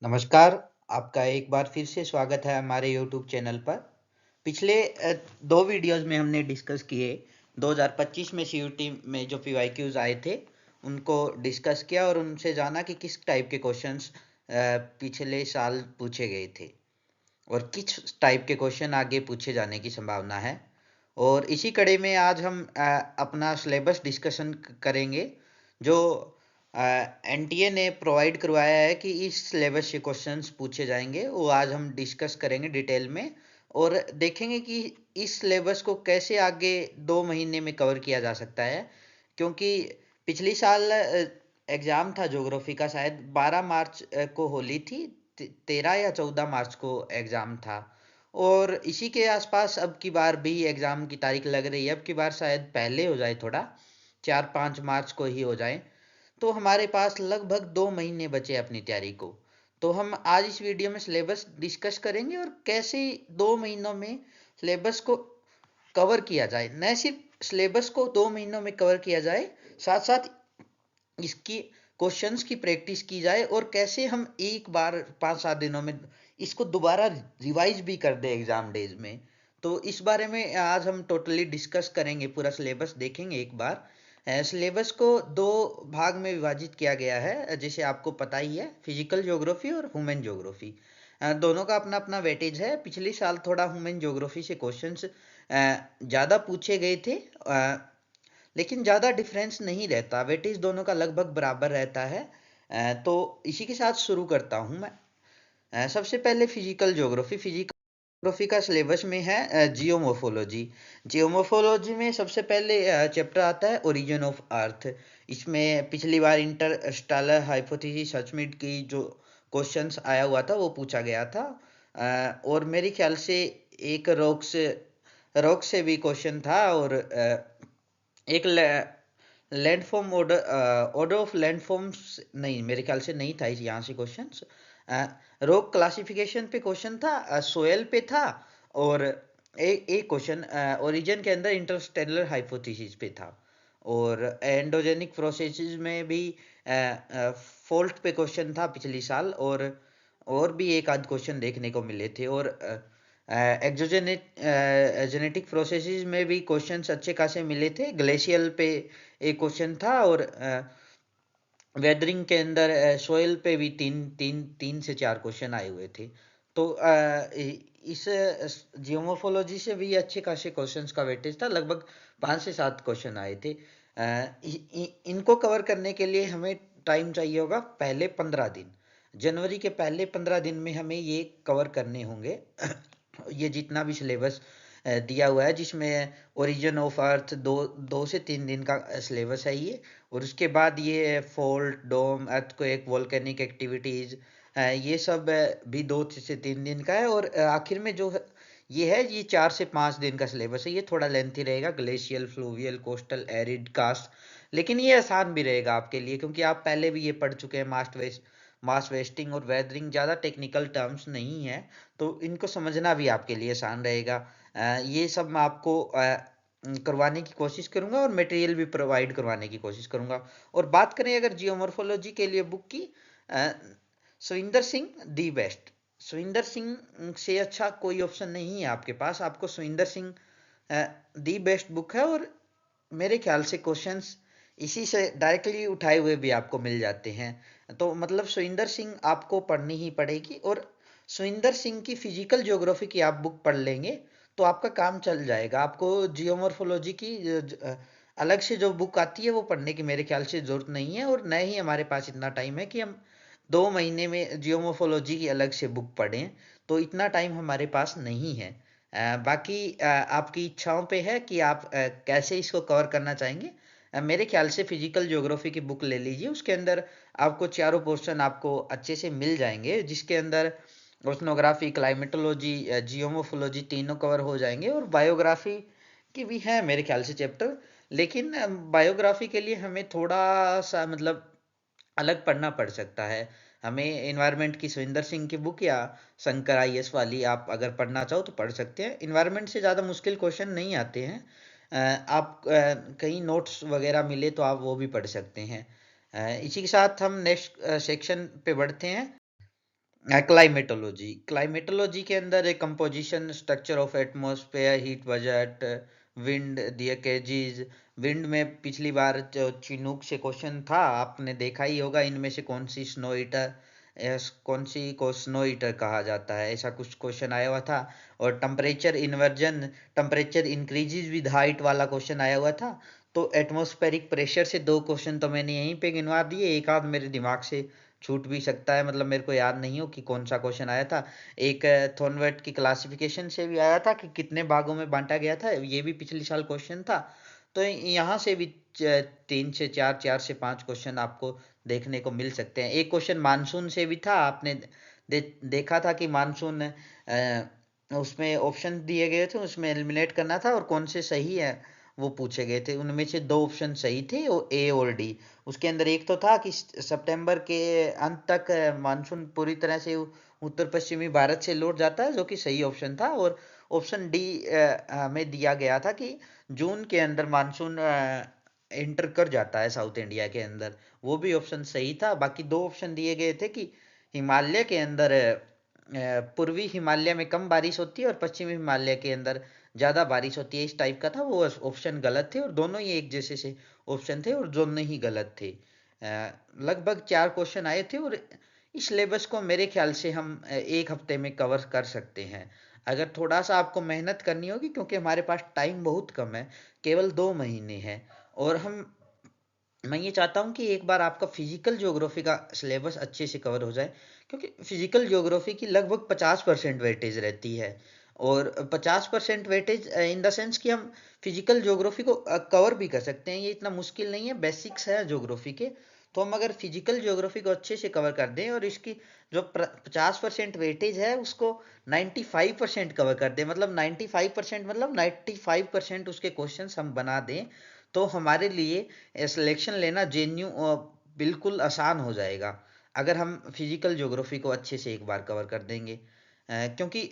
नमस्कार, आपका एक बार फिर से स्वागत है हमारे यूट्यूब चैनल पर। पिछले 2 वीडियोज़ में हमने डिस्कस किए 2025 में सीयूईटी में जो पीवाईक्यूज़ आए थे, उनको डिस्कस किया और उनसे जाना कि किस टाइप के क्वेश्चंस पिछले साल पूछे गए थे और किस टाइप के क्वेश्चन आगे पूछे जाने की संभावना है। और इसी कड़ी में आज हम अपना सिलेबस डिस्कशन करेंगे जो एनटीए ने प्रोवाइड करवाया है कि इस सिलेबस से क्वेश्चंस पूछे जाएंगे, वो आज हम डिस्कस करेंगे डिटेल में और देखेंगे कि इस सिलेबस को कैसे आगे 2 महीने में कवर किया जा सकता है। क्योंकि पिछली साल एग्ज़ाम था ज्योग्राफी का, शायद 12 मार्च को होली थी, 13 या 14 मार्च को एग्ज़ाम था और इसी के आसपास अब की बार भी एग्ज़ाम की तारीख लग रही है। अब की बार शायद पहले हो जाए, थोड़ा 4-5 मार्च को ही हो जाए। तो हमारे पास लगभग 2 महीने बचे अपनी तैयारी को। तो हम आज इस वीडियो में सिलेबस डिस्कस करेंगे और कैसे 2 महीनों में सिलेबस को कवर किया जाए। न सिर्फ सिलेबस को 2 महीनों में कवर किया जाए, साथ साथ इसकी क्वेश्चंस की प्रैक्टिस की जाए और कैसे हम एक बार 5-7 दिनों में इसको दोबारा रिवाइज भी कर दे एग्जाम डेज में। तो इस बारे में आज हम टोटली डिस्कस करेंगे, पूरा सिलेबस देखेंगे एक बार। सिलेबस को 2 भाग में विभाजित किया गया है, जैसे आपको पता ही है, फिजिकल ज्योग्राफी और ह्यूमन ज्योग्राफी। दोनों का अपना अपना वेटेज है। पिछले साल थोड़ा ह्यूमन ज्योग्राफी से क्वेश्चंस ज़्यादा पूछे गए थे, लेकिन ज़्यादा डिफरेंस नहीं रहता, वेटेज दोनों का लगभग बराबर रहता है। तो इसी के साथ शुरू करता हूँ मैं। सबसे पहले फिजिकल ज्योग्राफी। फिजिकल ज्योग्राफी का सिलेबस में है जियोमोर्फोलॉजी। जियोमोर्फोलॉजी में सबसे पहले चैप्टर आता है ओरिजिन ऑफ अर्थ। इसमें पिछली बार इंटरस्टेलर हाइपोथेसिस सचमिट की जो क्वेश्चंस आया हुआ था वो पूछा गया था। और मेरे ख्याल से एक रॉक से भी क्वेश्चन था और एक लैंडफॉर्म ऑर्डर ऑफ लैंडफॉर्म्स, नहीं मेरे ख्याल से नहीं था यहाँ से क्वेश्चंस। रॉक क्लासिफिकेशन पे क्वेश्चन था, सोयल पे था और एक क्वेश्चन ओरिजिन के अंदर इंटरस्टेलर हाइपोथेसिस पे था। और एंडोजेनिक प्रोसेसेस में भी फॉल्ट पे क्वेश्चन था पिछली साल और भी एक आध क्वेश्चन देखने को मिले थे। और एक्सोजेनिक जेनेटिक प्रोसेसेस में भी क्वेश्चंस अच्छे खासे मिले थे। ग्लेशियल पे एक क्वेश्चन था और वेदरिंग के अंदर सोयल पे भी तीन से चार क्वेश्चन आए हुए थे। तो इस जियोमोर्फोलॉजी से भी अच्छे खासे क्वेश्चंस का वेटेज था, लगभग 5 से 7 क्वेश्चन आए थे। इनको कवर करने के लिए हमें टाइम चाहिए होगा पहले 15 दिन। जनवरी के पहले 15 दिन में हमें ये कवर करने होंगे। ये जितना भी सिलेबस दिया हुआ है, जिसमें ओरिजिन ऑफ अर्थ 2 से 3 दिन का सिलेबस है ये। और उसके बाद ये फॉल्ट, डोम, अर्थक्वेक, वोल्केनिक एक्टिविटीज, ये सब भी 2 से 3 दिन का है। और आखिर में जो ये है, ये 4 से 5 दिन का सिलेबस है। ये थोड़ा लेंथी रहेगा, glacial, fluvial, coastal, arid, karst. लेकिन ये आसान भी रहेगा आपके लिए, क्योंकि आप पहले भी ये पढ़ चुके हैं। मास वेस्टिंग और वेदरिंग ज़्यादा टेक्निकल टर्म्स नहीं है, तो इनको समझना भी आपके लिए आसान रहेगा। ये सब मैं आपको करवाने की कोशिश करूंगा और मटेरियल भी प्रोवाइड करवाने की कोशिश करूंगा। और बात करें अगर जियोमॉर्फोलॉजी के लिए बुक की, सुविंदर सिंह दी बेस्ट। सुविंदर सिंह से अच्छा कोई ऑप्शन नहीं है आपके पास। आपको Suvinder Singh the best book है और मेरे ख्याल से क्वेश्चंस इसी से डायरेक्टली उठाए हुए भी आपको मिल जाते हैं। तो मतलब सुविंदर सिंह आपको पढ़नी ही पड़ेगी। और सुविंदर सिंह की फिजिकल ज्योग्राफी की आप बुक पढ़ लेंगे तो आपका काम चल जाएगा। आपको जियोमॉर्फोलॉजी की अलग से जो बुक आती है वो पढ़ने की मेरे ख्याल से ज़रूरत नहीं है। और न ही हमारे पास इतना टाइम है कि हम 2 महीने में जियोमॉर्फोलॉजी की अलग से बुक पढ़ें। तो इतना टाइम हमारे पास नहीं है। बाकी आपकी इच्छाओं पे है कि आप कैसे इसको कवर करना चाहेंगे। मेरे ख्याल से फिजिकल ज्योग्राफी की बुक ले लीजिए। उसके अंदर आपको चारों पोर्शन आपको अच्छे से मिल जाएंगे, जिसके अंदर ओशनोग्राफी, क्लाइमेटोलॉजी, जियोमोर्फोलॉजी तीनों कवर हो जाएंगे। और बायोग्राफी की भी है मेरे ख्याल से चैप्टर, लेकिन बायोग्राफी के लिए हमें थोड़ा सा मतलब अलग पढ़ना पड़ सकता है। हमें एनवायरनमेंट की सुविंदर सिंह की बुक या शंकर आईएएस वाली आप अगर पढ़ना चाहो तो पढ़ सकते हैं। एनवायरनमेंट से ज़्यादा मुश्किल क्वेश्चन नहीं आते हैं। आप कहीं नोट्स वगैरह मिले तो आप वो भी पढ़ सकते हैं। इसी के साथ हम नेक्स्ट सेक्शन पे बढ़ते हैं। क्लाइमेटोलॉजी, क्लाइमेटोलॉजी के अंदर एक composition, structure of atmosphere, heat budget, wind दिए केजीज। विंड में पिछली बार जो चिनूक से क्वेश्चन था आपने देखा ही होगा, इनमें से कौन सी स्नो ईटर, कौन सी को स्नो ईटर कहा जाता है, ऐसा कुछ क्वेश्चन आया हुआ था। और temperature inversion, temperature increases with height वाला क्वेश्चन आया हुआ था। तो एटमॉस्फेरिक प्रेशर से दो क्वेश्चन तो मैंने यहीं पे गिनवा दिए, एक आध मेरे दिमाग से छूट भी सकता है, मतलब मेरे को याद नहीं हो कि कौन सा क्वेश्चन आया था। एक थॉर्नवेट की क्लासिफिकेशन से भी आया था कि कितने भागों में बांटा गया था, ये भी पिछले साल क्वेश्चन था। तो यहाँ से भी 3 से 4, 4 से 5 क्वेश्चन आपको देखने को मिल सकते हैं। एक क्वेश्चन मानसून से भी था, आपने देखा था कि मानसून उसमें ऑप्शन दिए गए थे, उसमें एलिमिनेट करना था और कौन से सही है वो पूछे गए थे। उनमें से दो ऑप्शन सही थे, वो ए और डी। उसके अंदर एक तो था कि सितंबर के अंत तक मानसून पूरी तरह से उत्तर पश्चिमी भारत से लौट जाता है, जो कि सही ऑप्शन था। और ऑप्शन डी में दिया गया था कि जून के अंदर मानसून एंटर कर जाता है साउथ इंडिया के अंदर, वो भी ऑप्शन सही था। बाकी दो ऑप्शन दिए गए थे कि हिमालय के अंदर पूर्वी हिमालय में कम बारिश होती है और पश्चिमी हिमालय के अंदर ज़्यादा बारिश होती है, इस टाइप का था। वो ऑप्शन गलत थे और दोनों ही एक जैसे से ऑप्शन थे और दोनों ही गलत थे। लगभग 4 क्वेश्चन आए थे और इस सिलेबस को मेरे ख्याल से हम एक हफ्ते में कवर कर सकते हैं, अगर थोड़ा सा आपको मेहनत करनी होगी, क्योंकि हमारे पास टाइम बहुत कम है, केवल 2 महीने हैं। और मैं ये चाहता हूँ कि एक बार आपका फिजिकल ज्योग्राफी का सिलेबस अच्छे से कवर हो जाए, क्योंकि फिजिकल ज्योग्राफी की लगभग 50% वेटेज रहती है। और 50% वेटेज इन द सेंस कि हम फिजिकल ज्योग्राफी को कवर भी कर सकते हैं, ये इतना मुश्किल नहीं है, बेसिक्स है ज्योग्राफी के। तो हम अगर फिजिकल ज्योग्राफी को अच्छे से कवर कर दें और इसकी जो 50% वेटेज है उसको 95% कवर कर दें, मतलब 95% मतलब 95% उसके क्वेश्चन हम बना दें, तो हमारे लिए सिलेक्शन लेना जेन्यू बिल्कुल आसान हो जाएगा, अगर हम फिजिकल ज्योग्राफी को अच्छे से एक बार कवर कर देंगे। क्योंकि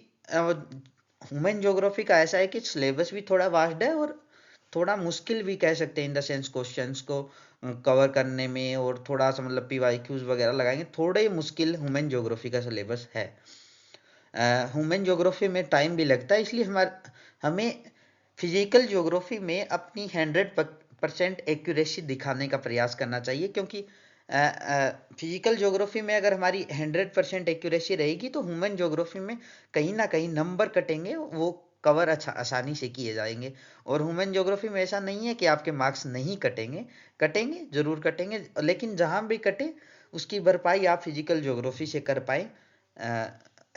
ह्यूमन ज्योग्राफी का ऐसा है कि सिलेबस भी थोड़ा वास्ट है और थोड़ा मुश्किल भी कह सकते हैं, इन द सेंस क्वेश्चंस को कवर करने में, और थोड़ा सा मतलब पीवाईक्यूज वगैरह लगाएंगे, थोड़े मुश्किल ह्यूमन ज्योग्राफी का सिलेबस है। ह्यूमन ज्योग्राफी में टाइम भी लगता है, इसलिए हमें फिजिकल ज्योग्राफी में अपनी 100% एक्यूरेसी दिखाने का प्रयास करना चाहिए, क्योंकि फिजिकल ज्योग्राफी में अगर हमारी 100% एक्यूरेसी रहेगी तो ह्यूमन ज्योग्राफी में कहीं ना कहीं नंबर कटेंगे, वो कवर अच्छा आसानी से किए जाएंगे। और ह्यूमन ज्योग्राफी में ऐसा नहीं है कि आपके मार्क्स नहीं कटेंगे, कटेंगे जरूर कटेंगे, लेकिन जहां भी कटे उसकी भरपाई आप फिजिकल ज्योग्राफी से कर पाए,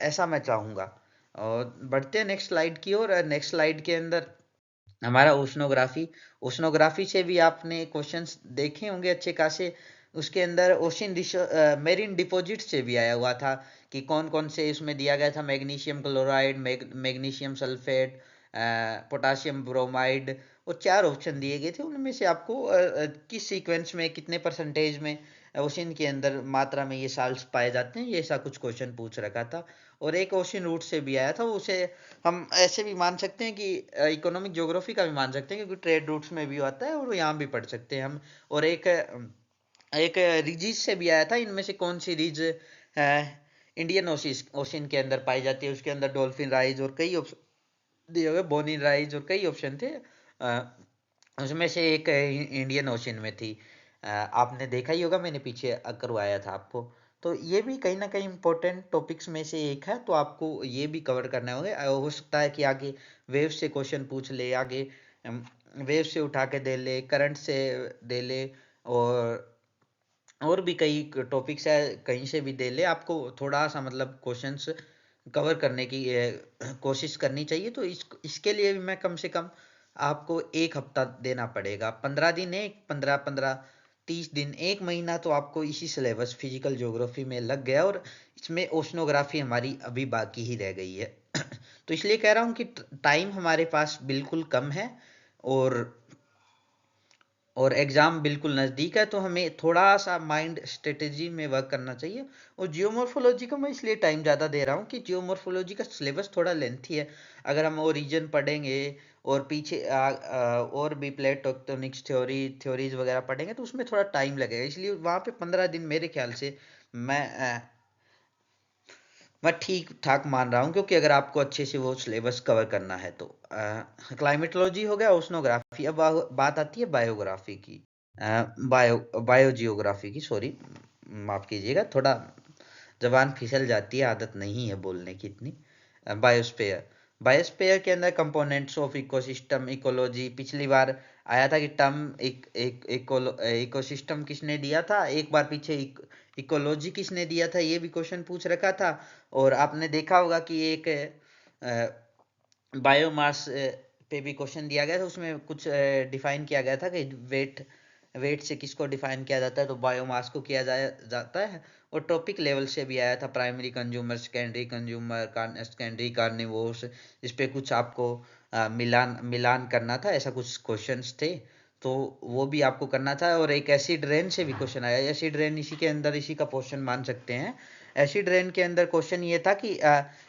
ऐसा मैं चाहूँगा। और बढ़ते हैं नेक्स्ट स्लाइड की ओर। नेक्स्ट स्लाइड के अंदर हमारा ओशनोग्राफी, ओशनोग्राफी से भी आपने क्वेश्चंस देखे होंगे अच्छे खासे। उसके अंदर ओशन मेरीन डिपॉजिट से भी आया हुआ था कि कौन कौन से इसमें दिया गया था, magnesium chloride, magnesium sulphate, potassium bromide, और 4 ऑप्शन दिए गए थे। उनमें से आपको किस सीक्वेंस में कितने परसेंटेज में ओशन के अंदर मात्रा में ये साल्ट्स पाए जाते हैं, ये ऐसा कुछ क्वेश्चन पूछ रखा था। और एक ओशन रूट से भी आया था, उसे हम ऐसे भी मान सकते हैं कि इकोनॉमिक ज्योग्राफी का भी मान सकते हैं, क्योंकि ट्रेड रूट्स में भी आता है और यहाँ भी पढ़ सकते हैं हम। और एक एक रिजीज से भी आया था, इनमें से कौन सी रिज इंडियन ओशन के अंदर पाई जाती है, उसके अंदर डॉल्फिन राइज और कई ऑप्शन दिए हुए, बोनी राइज और कई ऑप्शन थे। उसमें से एक इंडियन ओशन में थी। आपने देखा ही होगा, मैंने पीछे करवाया था आपको। तो ये भी कहीं ना कहीं इंपॉर्टेंट टॉपिक्स में से एक है, तो आपको ये भी कवर करना होगा। हो सकता है कि आगे वेव से क्वेश्चन पूछ ले, आगे वेव से उठा के दे ले, करंट से दे ले, और भी कई टॉपिक्स है कहीं से भी दे ले, आपको थोड़ा सा मतलब क्वेश्चंस कवर करने की कोशिश करनी चाहिए। तो इसके लिए भी मैं कम से कम आपको एक हफ्ता देना पड़ेगा, 15 दिन, एक 15-15, 30 दिन, एक महीना तो आपको इसी सिलेबस फिजिकल ज्योग्राफी में लग गया, और इसमें ओशनोग्राफी हमारी अभी बाकी ही रह गई है। तो इसलिए कह रहा हूँ कि टाइम हमारे पास बिल्कुल कम है, और एग्जाम बिल्कुल नज़दीक है, तो हमें थोड़ा सा माइंड स्ट्रेटेजी में वर्क करना चाहिए। और जियोमॉर्फोलॉजी को मैं इसलिए टाइम ज़्यादा दे रहा हूँ कि जियोमॉर्फोलॉजी का सिलेबस थोड़ा लेंथी है। अगर हम ओरिजिन पढ़ेंगे और पीछे और भी प्लेट टेक्टोनिक्स थ्योरीज वगैरह पढ़ेंगे, तो उसमें थोड़ा टाइम लगेगा, इसलिए वहाँ पे 15 दिन मेरे ख्याल से मैं मैं ठीक ठाक मान रहा हूँ, क्योंकि अगर आपको अच्छे से वो सिलेबस कवर करना है तो क्लाइमेटोलॉजी हो गया, ओशनोग्राफी। अब बात आती है बायोग्राफी की, बायोजियोग्राफी की, सॉरी माफ कीजिएगा, थोड़ा जबान फिसल जाती है, आदत नहीं है बोलने की इतनी। बायोस्फीयर, बायोस्फीयर के अंदर कंपोनेंट्स ऑफ इकोसिस्टम, इकोलॉजी। पिछली बार आया था कि टर्म इकोसिस्टम किसने दिया था, एक बार पीछे इकोलॉजी किसने दिया था, ये भी क्वेश्चन पूछ रखा था। और आपने देखा होगा कि एक बायोमास पे भी क्वेश्चन दिया गया था, उसमें कुछ डिफाइन किया गया था कि वेट से किसको डिफाइन किया जाता है, तो बायोमास को किया जाता है। और टॉपिक लेवल से भी आया था, primary consumer, secondary consumer, secondary carnivores. इस पे कुछ आपको मिलान मिलान करना था, ऐसा कुछ क्वेश्चंस थे, तो वो भी आपको करना था। और एक एसिड रेन से भी क्वेश्चन आया, एसिड रेन इसी के अंदर इसी का पोर्शन मान सकते हैं। एसिड रेन के अंदर क्वेश्चन ये था कि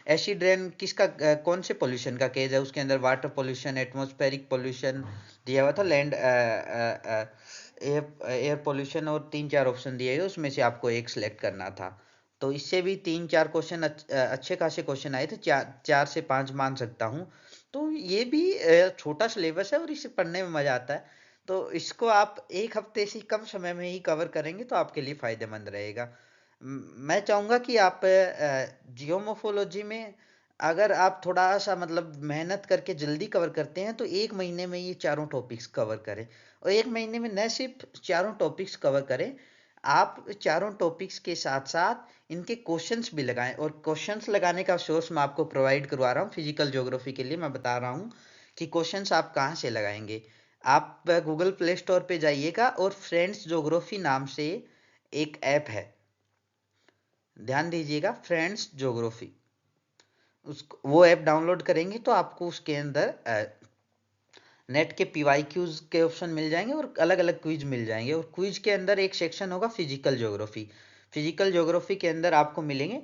एसिड रेन किसका कौन से पोल्यूशन का केस है, उसके अंदर वाटर पोल्यूशन, एटमॉस्फेरिक पोल्यूशन दिया हुआ था, लैंड एयर पोल्यूशन, और 3-4 ऑप्शन दिए हुए, उसमें से आपको एक सिलेक्ट करना था। तो इससे भी 3-4 क्वेश्चन अच्छे खासे क्वेश्चन आए थे, 4 से 5 मान सकता हूँ। तो ये भी छोटा सिलेबस है और इसे पढ़ने में मजा आता है। तो इसको आप एक हफ्ते से कम समय में ही कवर करेंगे तो आपके लिए फायदेमंद रहेगा। मैं चाहूंगा कि आप जियोमोर्फोलॉजी में अगर आप थोड़ा सा मतलब मेहनत करके जल्दी कवर करते हैं तो 1 महीने में ये चारों टॉपिक्स कवर करें। और 1 महीने में न सिर्फ चारों टॉपिक्स कवर करें, आप चारों टॉपिक्स के साथ साथ इनके क्वेश्चंस भी लगाएं। और क्वेश्चंस लगाने का सोर्स मैं आपको प्रोवाइड करवा रहा हूँ फिजिकल ज्योग्राफी के लिए। मैं बता रहा हूँ कि क्वेश्चंस आप कहाँ से लगाएंगे। आप गूगल प्ले स्टोर पे जाइएगा और फ्रेंड्स ज्योग्राफी नाम से एक ऐप है, ध्यान दीजिएगा, फ्रेंड्स ज्योग्राफी। वो ऐप डाउनलोड करेंगे तो आपको उसके अंदर नेट के पीवाईक्यूज के ऑप्शन मिल जाएंगे और अलग अलग क्विज मिल जाएंगे। और क्विज के अंदर एक सेक्शन होगा फिजिकल ज्योग्राफी। फिजिकल ज्योग्राफी के अंदर आपको मिलेंगे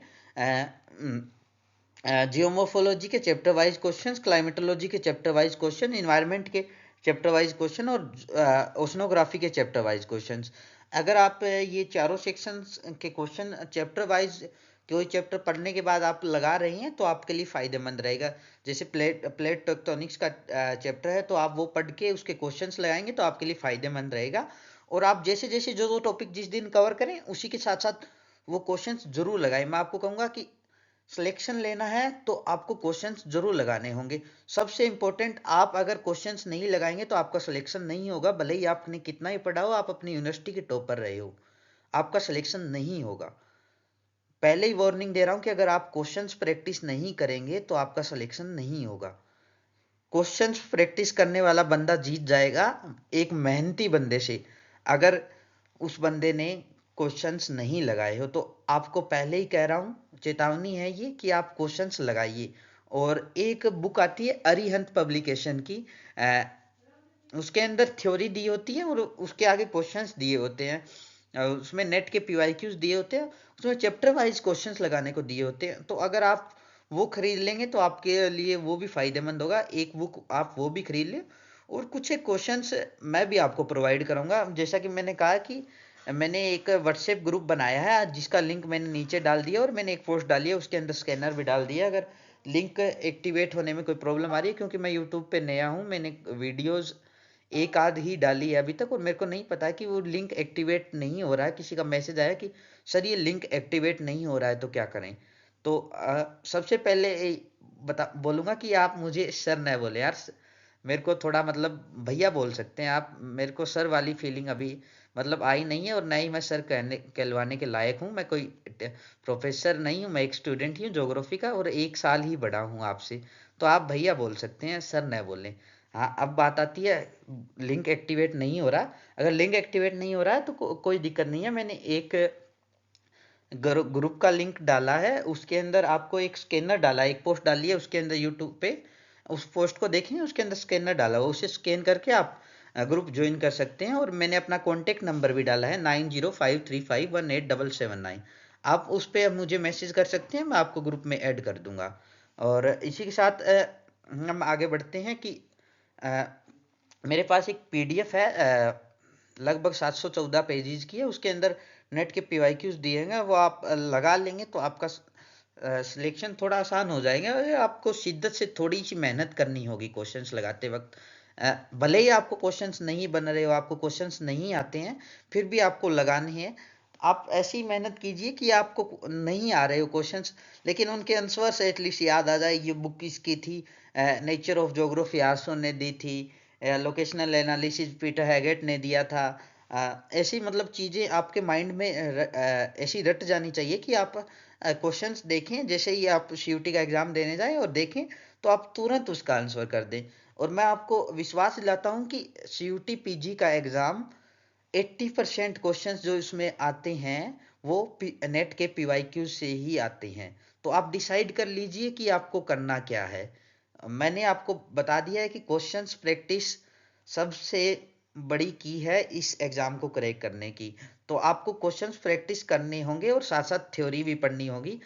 जियोमोर्फोलॉजी के चैप्टर वाइज क्वेश्चंस, क्लाइमेटोलॉजी के चैप्टर वाइज क्वेश्चन, इन्वायरमेंट के चैप्टर वाइज क्वेश्चन, और ओशनोग्राफी के चैप्टर वाइज क्वेश्चंस। अगर आप ये चारों सेक्शंस के क्वेश्चन चैप्टर वाइज कोई चैप्टर पढ़ने के बाद आप लगा रहे हैं तो आपके लिए फायदेमंद रहेगा। जैसे प्लेट टेक्टोनिक्स का चैप्टर है, तो आप वो पढ़ के उसके क्वेश्चंस लगाएंगे तो आपके लिए फायदेमंद रहेगा। और आप जैसे जैसे जो टॉपिक जिस दिन कवर करें उसी के साथ साथ वो क्वेश्चंस जरूर लगाएं। मैं आपको कहूंगा कि सिलेक्शन लेना है तो आपको क्वेश्चंस जरूर लगाने होंगे। सबसे इंपॉर्टेंट, आप अगर क्वेश्चंस नहीं लगाएंगे तो आपका सिलेक्शन नहीं होगा। भले ही आपने कितना ही पढ़ा हो, आप अपनी यूनिवर्सिटी के टॉपर रहे हो, आपका सिलेक्शन नहीं होगा। पहले ही वार्निंग दे रहा हूं कि अगर आप क्वेश्चंस प्रैक्टिस नहीं करेंगे तो आपका सिलेक्शन नहीं होगा। क्वेश्चंस प्रैक्टिस करने वाला बंदा जीत जाएगा एक मेहनती बंदे से। अगर उस बंदे ने क्वेश्चंस नहीं लगाए हो तो आपको पहले ही कह रहा हूं, चेतावनी है ये, कि आप क्वेश्चंस लगाइए। और एक बुक आती है अरिहंत पब्लिकेशन की, उसके अंदर थ्योरी दी होती है और उसके आगे क्वेश्चंस दिए होते हैं। उसमें नेट के पीवाईक्यूज दिए होते हैं, उसमें चैप्टर वाइज क्वेश्चंस लगाने को दिए होते हैं। तो अगर आप वो खरीद लेंगे तो आपके लिए वो भी फायदेमंद होगा। एक बुक आप वो भी खरीद लें और कुछ एक क्वेश्चंस मैं भी आपको प्रोवाइड करूंगा। जैसा कि मैंने कहा कि मैंने एक व्हाट्सएप ग्रुप बनाया है जिसका लिंक मैंने नीचे डाल दिया, और मैंने एक पोस्ट डाली है उसके अंदर स्कैनर भी डाल दिया। अगर लिंक एक्टिवेट होने में कोई प्रॉब्लम आ रही है, क्योंकि मैं यूट्यूब पे नया हूँ, मैंने वीडियोस एक आध ही डाली है अभी तक, और मेरे को नहीं पता है कि वो लिंक एक्टिवेट नहीं हो रहा है। किसी का मैसेज आया कि सर ये लिंक एक्टिवेट नहीं हो रहा है तो क्या करें। तो सबसे पहले बता बोलूंगा कि आप मुझे सर न बोले यार, मेरे को थोड़ा मतलब भैया बोल सकते हैं आप। मेरे को सर वाली फीलिंग अभी मतलब आई नहीं है, और ना ही मैं सर कहलवाने के लायक हूँ। मैं कोई प्रोफेसर नहीं हूँ, मैं एक स्टूडेंट ही हूँ ज्योग्राफी का, और 1 साल ही बड़ा हूँ आपसे। तो आप भैया बोल सकते हैं, सर न बोलें। हाँ, अब बात आती है लिंक एक्टिवेट नहीं हो रहा। अगर लिंक एक्टिवेट नहीं हो रहा है तो कोई दिक्कत नहीं है। मैंने एक ग्रुप का लिंक डाला है, उसके अंदर आपको एक स्कैनर डाला है, एक पोस्ट डाली है उसके अंदर यूट्यूब पे, उस पोस्ट को देखें, उसके अंदर स्कैनर डाला हुआ, उसे स्कैन करके आप ग्रुप ज्वाइन कर सकते हैं। और मैंने अपना कॉन्टेक्ट नंबर भी डाला है 9053518779। आप उस पर मुझे मैसेज कर सकते हैं, मैं आपको ग्रुप में ऐड कर दूंगा। और इसी के साथ हम आगे बढ़ते हैं कि अ, मेरे पास एक पीडीएफ है, लगभग 714 पेजेस की है। उसके अंदर नेट के पीवाईक्यूज दिए हैं, वो आप लगा लेंगे तो आपका सिलेक्शन थोड़ा आसान हो जाएगा। और आपको शिद्दत से थोड़ी सी मेहनत करनी होगी क्वेश्चंस लगाते वक्त। भले ही आपको क्वेश्चंस नहीं बन रहे हो, आपको क्वेश्चंस नहीं आते हैं, फिर भी आपको लगाने हैं। आप ऐसी मेहनत कीजिए कि आपको नहीं आ रहे हो क्वेश्चंस, लेकिन उनके आंसर्स एटलीस्ट याद आ जाए। ये बुक किसकी थी? नेचर ऑफ ज्योग्राफी आर्सन ने दी थी, लोकेशनल एनालिसिस पीटर हैगेट ने दिया था। ऐसी मतलब चीज़ें आपके माइंड में ऐसी रट जानी चाहिए कि आप क्वेश्चंस देखें, जैसे ही आप सीयूटी का एग्जाम देने जाएं और देखें तो आप तुरंत उसका आंसर कर दें। और मैं आपको विश्वास दिलाता हूं कि सीयूटी पीजी का एग्जाम 80% क्वेश्चंस जो इसमें आते हैं वो नेट के पीवाईक्यू से ही आते हैं। तो आप डिसाइड कर लीजिए कि आपको करना क्या है। मैंने आपको बता दिया है कि क्वेश्चंस प्रैक्टिस सबसे बड़ी की है इस एग्जाम को क्रैक करने की। तो आपको क्वेश्चंस प्रैक्टिस करने होंगे और साथ साथ थ्योरी भी पढ़नी होगी।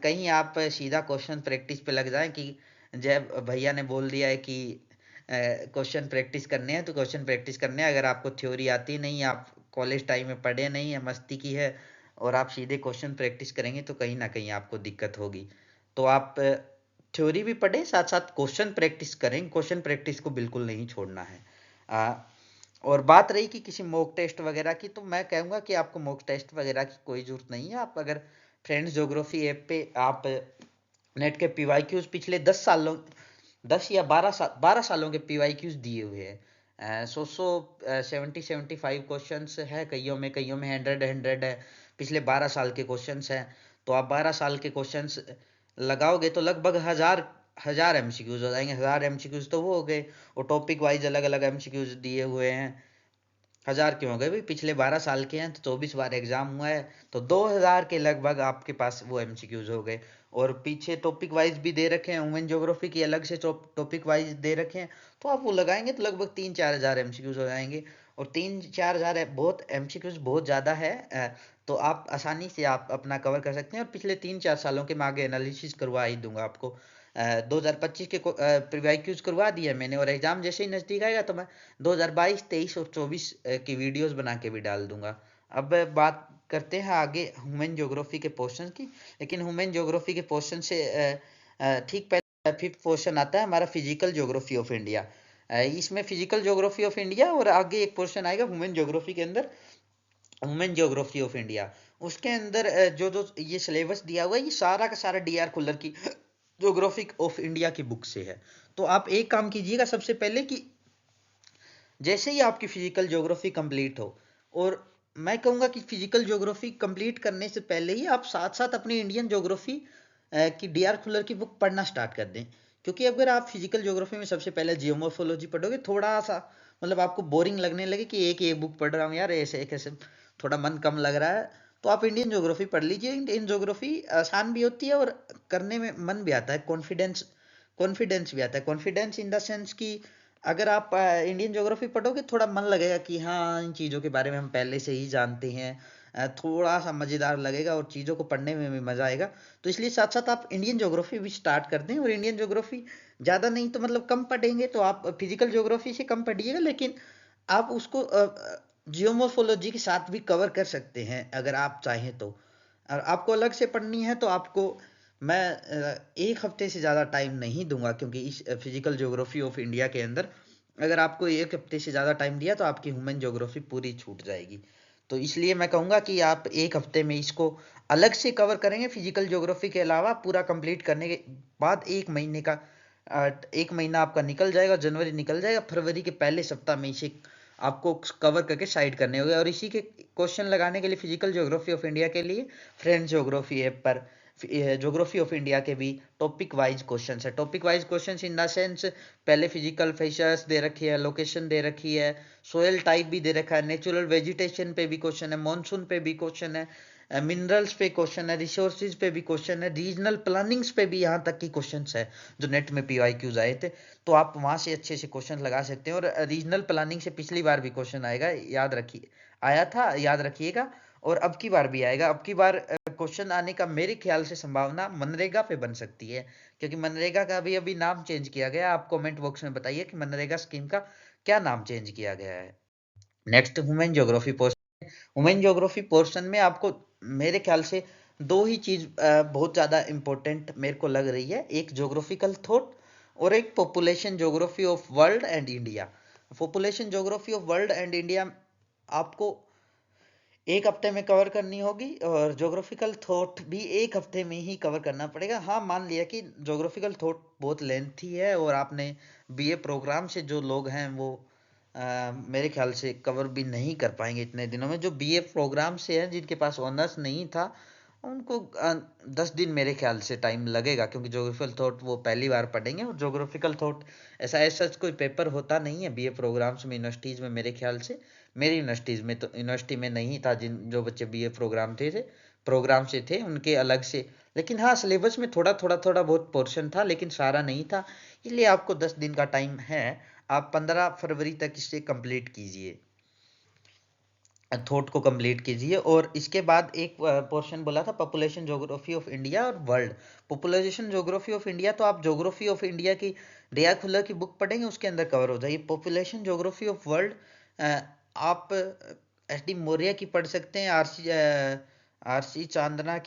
कहीं आप सीधा क्वेश्चन प्रैक्टिस पे लग जाएं कि जय भैया ने बोल दिया है कि क्वेश्चन प्रैक्टिस करने हैं तो क्वेश्चन प्रैक्टिस करने हैं। अगर आपको थ्योरी आती नहीं, आप कॉलेज टाइम में पढ़े नहीं है, मस्ती की है, और आप सीधे क्वेश्चन प्रैक्टिस करेंगे तो कहीं ना कहीं आपको दिक्कत होगी। तो आप थ्योरी भी पढ़ें, साथ साथ क्वेश्चन प्रैक्टिस करें। क्वेश्चन प्रैक्टिस को बिल्कुल नहीं छोड़ना है। और बात रही कि किसी मॉक टेस्ट वगैरह की, तो मैं कहूँगा कि आपको मॉक टेस्ट वगैरह की कोई ज़रूरत नहीं है। आप अगर फ्रेंड्स ज्योग्राफी ऐप पे आप नेट के पीवाईक्यूज पिछले 10 सालों 10 या 12 सालों के पीवाईक्यूज दिए हुए हैं। 100 170 75 क्वेश्चंस है, कईयों में 100 है। पिछले 12 साल के क्वेश्चंस हैं। तो आप 12 साल के क्वेश्चंस लगाओगे तो लगभग हजार हजार एमसीक्यूज हो जाएंगे। 1000 एमसीक्यूज तो वो हो गए, और टॉपिक वाइज अलग अलग एमसीक्यूज दिए हुए हैं। 1000 क्यों हो गए भाई? पिछले 12 साल के हैं तो 24 बार एग्जाम हुआ है, तो 2000 के लगभग आपके पास वो एमसीक्यूज हो गए। और पीछे टॉपिक वाइज भी दे रखे हैं, ह्यूमन ज्योग्राफी की अलग से टॉपिक वाइज दे रखे हैं। तो आप वो लगाएंगे तो लगभग 3-4 हजार एमसीक्यूज हो जाएंगे। और 3-4 हजार बहुत एमसीक्यूज बहुत ज़्यादा है। तो आप आसानी से आप अपना कवर कर सकते हैं। और पिछले 3-4 सालों के मैं आगे एनालिसिस करवा ही दूंगा आपको। 2025 के प्रीवाइक्यूज करवा दिया मैंने, और एग्जाम जैसे ही नजदीक आएगा तो मैं 2022, 23 और 24 की वीडियोस बना के भी डाल दूंगा। अब बात करते हैं आगे ह्यूमन ज्योग्राफी के पोर्शन की। लेकिन ह्यूमन ज्योग्राफी के पोर्शन से ठीक पहले 5th पोर्शन आता है हमारा फिजिकल ज्योग्राफी ऑफ इंडिया। इसमें फिजिकल ज्योग्राफी ऑफ इंडिया और आगे एक पोर्शन आएगा ह्यूमन ज्योग्राफी के अंदर, ह्यूमन ज्योग्राफी ऑफ इंडिया। उसके अंदर जो जो ये सिलेबस दिया हुआ है ये सारा का सारा डी आर खुल्लर की ज्योग्राफिक ऑफ इंडिया की बुक से है। तो आप एक काम कीजिएगा सबसे पहले कि जैसे ही आपकी फिजिकल ज्योग्राफी कंप्लीट हो, और मैं कहूँगा कि फिजिकल ज्योग्राफी कंप्लीट करने से पहले ही आप साथ साथ अपनी इंडियन ज्योग्राफी की डी आर खुल्लर की बुक पढ़ना स्टार्ट कर दें। क्योंकि अगर आप फिजिकल ज्योग्राफी में सबसे पहले जियोमोर्फोलॉजी पढ़ोगे, थोड़ा सा मतलब आपको बोरिंग लगने लगे कि एक ये बुक पढ़ रहा हूँ यार, ऐसे कैसे थोड़ा मन कम लग रहा है। तो आप इंडियन ज्योग्राफी पढ़ लीजिए। इंडियन ज्योग्राफी आसान भी होती है और करने में मन भी आता है, कॉन्फिडेंस कॉन्फिडेंस भी आता है। कॉन्फिडेंस इन द सेंस कि अगर आप इंडियन ज्योग्राफी पढ़ोगे थोड़ा मन लगेगा कि हाँ इन चीज़ों के बारे में हम पहले से ही जानते हैं। थोड़ा सा मज़ेदार लगेगा और चीज़ों को पढ़ने में भी मज़ा आएगा। तो इसलिए साथ साथ आप इंडियन ज्योग्राफी भी स्टार्ट कर दें। और इंडियन ज्योग्राफी ज़्यादा नहीं तो मतलब कम पढ़ेंगे तो आप फिजिकल ज्योग्राफी से कम पढ़िएगा, लेकिन आप उसको जियोमोर्फोलॉजी के साथ भी कवर कर सकते हैं अगर आप चाहें तो। और आपको अलग से पढ़नी है तो आपको मैं एक हफ्ते से ज़्यादा टाइम नहीं दूंगा, क्योंकि इस फिजिकल ज्योग्राफी ऑफ इंडिया के अंदर अगर आपको एक हफ्ते से ज़्यादा टाइम दिया तो आपकी ह्यूमन ज्योग्राफी पूरी छूट जाएगी। तो इसलिए मैं कहूँगा कि आप एक हफ्ते में इसको अलग से कवर करेंगे। फिजिकल ज्योग्राफी के अलावा पूरा कंप्लीट करने के बाद 1 महीने का 1 महीना आपका निकल जाएगा, जनवरी निकल जाएगा, फरवरी के पहले सप्ताह में इसे आपको कवर करके साइड करने होंगे। और इसी के क्वेश्चन लगाने के लिए फिजिकल ज्योग्राफी ऑफ इंडिया के लिए फ्रेंड्स ज्योग्राफी ऐप पर ज्योग्राफी ऑफ इंडिया के भी टॉपिक वाइज क्वेश्चंस है। Topic wise questions in the sense पहले फिजिकल फीचर्स दे रखी है, लोकेशन दे रखी है, सोयल टाइप भी दे रखा है, नेचुरल वेजिटेशन पे भी क्वेश्चन है, मॉनसून पे भी क्वेश्चन है, मिनरल्स पे क्वेश्चन है, रिसोर्सेज पे भी क्वेश्चन है, रीजनल प्लानिंग्स पे भी यहाँ तक की क्वेश्चंस है जो नेट में पीवाईक्यूज आए थे। तो आप वहां से अच्छे से क्वेश्चन लगा सकते हैं। और रीजनल प्लानिंग से पिछली बार भी क्वेश्चन आएगा, याद रखिए, आया था, याद रखिएगा। और अब की बार भी आएगा। अब की बार क्वेश्चन आने का मेरे ख्याल से संभावना मनरेगा पे बन सकती है, क्योंकि मनरेगा का अभी अभी नाम चेंज किया गया। आप कमेंट बॉक्स में बताइए कि मनरेगा स्कीम का क्या नाम चेंज किया गया है। Next human geography portion. Human geography portion में आपको मेरे ख्याल से दो ही चीज बहुत ज्यादा इम्पोर्टेंट मेरे को लग रही है, एक ज्योग्राफिकल थॉट और एक population geography of world and India. Population geography of world and India आपको एक हफ्ते में कवर करनी होगी, और ज्योग्राफिकल थॉट भी एक हफ्ते में ही कवर करना पड़ेगा। हाँ, मान लिया कि ज्योग्राफिकल थॉट बहुत लेंथी है और आपने बीए प्रोग्राम से जो लोग हैं वो मेरे ख्याल से कवर भी नहीं कर पाएंगे इतने दिनों में। जो बीए प्रोग्राम से हैं, जिनके पास ऑनर्स नहीं था, उनको 10 दिन मेरे ख्याल से टाइम लगेगा, क्योंकि ज्योग्राफिकल थॉट वो पहली बार पढ़ेंगे। और ज्योग्राफिकल थॉट ऐसा ऐसा कोई पेपर होता नहीं है बीए प्रोग्राम्स में यूनिवर्सिटीज़ में मेरे ख्याल से। मेरी यूनिवर्सिटीज़ में तो यूनिवर्सिटी में नहीं था, जिन जो बच्चे बीए प्रोग्राम से थे उनके अलग से। लेकिन हाँ, सिलेबस में थोड़ा बहुत पोर्शन था, लेकिन सारा नहीं था। इसलिए आपको 10 दिन का टाइम है, आप 15 फरवरी तक इसे कंप्लीट कीजिए, थॉट को कंप्लीट कीजिए। और इसके बाद एक पोर्शन बोला था पॉपुलेशन ज्योग्राफी ऑफ इंडिया और world. Population geography of India तो आप ज्योग्राफी ऑफ इंडिया की रिया खुल्लर की बुक पढ़ेंगे, उसके अंदर कवर हो जाएगी। पॉपुलेशन ज्योग्राफी ऑफ वर्ल्ड आप एस डी मौर्य की पढ़ सकते हैं, आरसी चांदना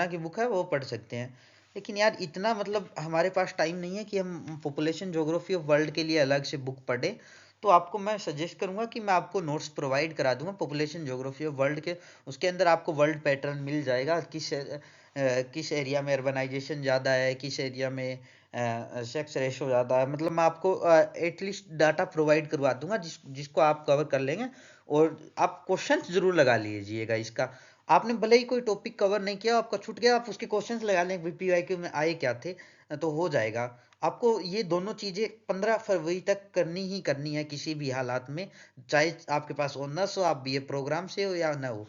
की बुक है वो पढ़ सकते हैं। लेकिन यार इतना मतलब हमारे पास टाइम नहीं है कि हम पॉपुलेशन ज्योग्राफी ऑफ वर्ल्ड के लिए अलग से बुक पढ़ें। तो आपको मैं सजेस्ट करूंगा कि मैं आपको नोट्स प्रोवाइड करा दूंगा पॉपुलेशन ज्योग्राफी ऑफ वर्ल्ड के। उसके अंदर आपको वर्ल्ड पैटर्न मिल जाएगा, किस एरिया में अर्बनाइजेशन ज़्यादा है, किस एरिया में सेक्स रेशो ज़्यादा है। मतलब मैं आपको एटलीस्ट डाटा प्रोवाइड करवा दूंगा जिसको आप कवर कर लेंगे। और आप क्वेश्चंस जरूर लगा लीजिएगा इसका। आपने भले ही कोई टॉपिक कवर नहीं किया, आपका छूट गया, आप उसके क्वेश्चंस लगा लें पीवाईक्यू में आए क्या थे, तो हो जाएगा। आपको ये दोनों चीजें 15 फरवरी तक करनी ही करनी है किसी भी हालात में, चाहे आपके पास ऑनर्स हो, आप बीए प्रोग्राम से हो या ना हो।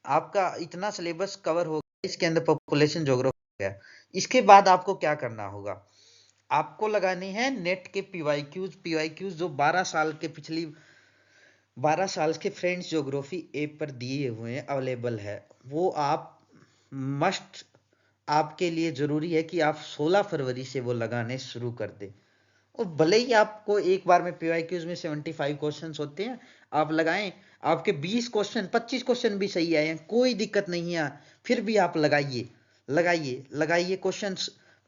आपका इतना सिलेबस कवर हो गया, इसके अंदर पॉपुलेशन ज्योग्राफी हो गया। इसके बाद आपको क्या करना होगा, आपको लगाने हैं नेट के पीवाईक्यूज जो 12 साल के पिछली 12 साल के फ्रेंड्स ज्योग्राफी ऐप पर दिए हुए हैं, अवेलेबल है। वो आप मस्ट आपके लिए जरूरी है कि आप 16 फरवरी से वो लगाने शुरू कर दें। और भले ही आपको एक बार में पीवाईक्यूज में 75 क्वेश्चन होते हैं, आप लगाएं, आपके 20 क्वेश्चन 25 क्वेश्चन भी सही आए हैं, कोई दिक्कत नहीं है, फिर भी आप लगाइए लगाइए क्वेश्चन।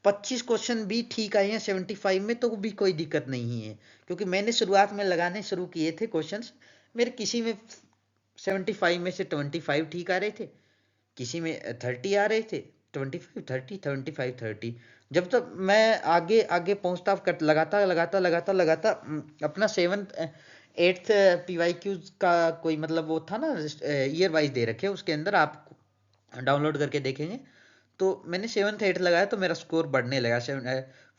25 क्वेश्चन भी ठीक आए हैं 75 में, तो भी कोई दिक्कत नहीं है। क्योंकि मैंने शुरुआत में लगाने शुरू किए थे क्वेश्चंस, मेरे किसी में 75 में से 25 ठीक आ रहे थे, किसी में 30 आ रहे थे, 25 30 25 30। जब तक मैं आगे आगे पहुंचता लगाता अपना 7th 8th पीवाईक्यू का कोई मतलब वो था ना, ईयर वाइज दे रखे, उसके अंदर आप डाउनलोड करके देखेंगे। तो मैंने 7th 8th लगाया तो मेरा स्कोर बढ़ने लगा,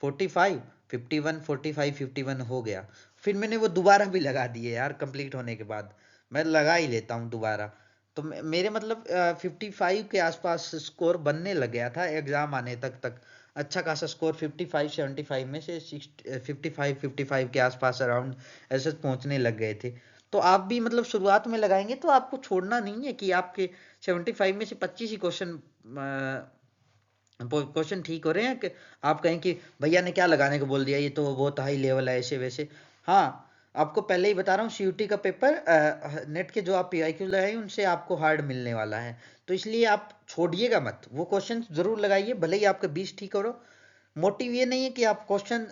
45 51 हो गया। फिर मैंने वो दोबारा भी लगा दिए यार, कंप्लीट होने के बाद मैं लगा ही लेता हूँ दोबारा। तो मेरे मतलब 55 के आसपास स्कोर बनने लग गया था एग्जाम आने तक अच्छा खासा स्कोर 55 75 में से 55 के आसपास अराउंड ऐसे पहुंचने लग गए थे। तो आप भी मतलब शुरुआत में लगाएंगे तो आपको छोड़ना नहीं है कि आपके 75 में से 25 ही क्वेश्चन ठीक हो रहे हैं, कि आप कहें कि भैया ने क्या लगाने को बोल दिया, ये तो बहुत हाई लेवल है ऐसे वैसे। हाँ, आपको पहले ही बता रहा हूँ, सीयूटी का पेपर नेट के जो आप पीआईक्यू लगाए उनसे आपको हार्ड मिलने वाला है। तो इसलिए आप छोड़िएगा मत, वो क्वेश्चन जरूर लगाइए, भले ही आपके 20 ठीक हो। मोटिव ये नहीं है कि आप क्वेश्चन